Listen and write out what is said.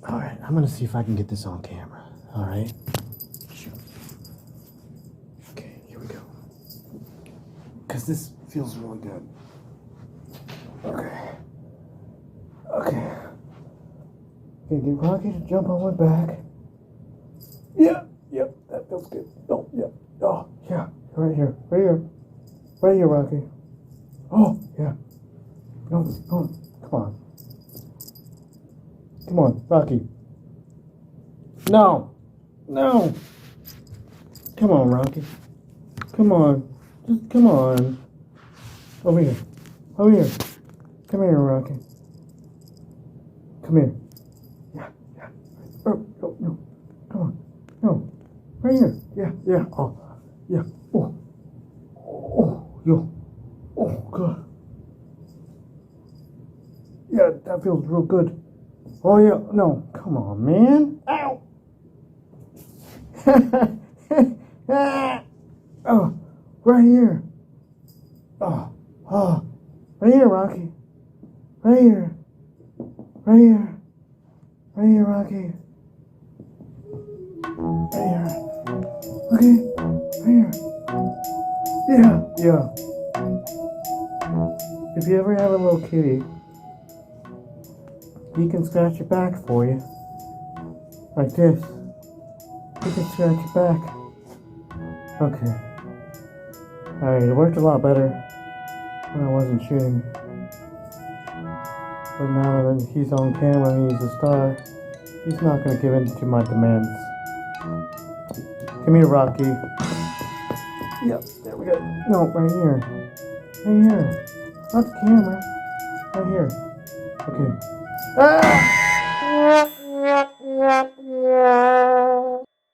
Alright, I'm gonna see if I can get this on camera. Alright? Sure. Okay, here we go. Because this feels really good. Okay. Okay. Okay, get Rocky to jump on my back. Yeah, yep, that feels good. Oh, yeah. Oh, yeah. Right here. Right here. Right here, Rocky. Oh, yeah. No, no. Come on. Come on, Rocky. No. No. Come on, Rocky. Come on. Just come on. Over here. Over here. Come here, Rocky. Come here. Yeah, yeah. Oh, no, no. Come on. No. Right here. Yeah, yeah. Oh, yeah. Oh. Oh, yo. Oh, good. Yeah, that feels real good. Oh, yeah. No. Come on, man. Ow. Oh, right here. Oh, oh. Right here, Rocky. Right here. Right here. Right here, Rocky. Right here. Okay. Right here. Yeah. Yeah. If you ever have a little kitty, he can scratch your back for you. Like this. He can scratch your back. Okay. Alright, it worked a lot better when I wasn't shooting. But now that he's on camera and he's a star, he's not going to give in to my demands. Come here, Rocky. Yep, there we go. No, right here. Right here. Not the camera. Right here. Okay. Ah!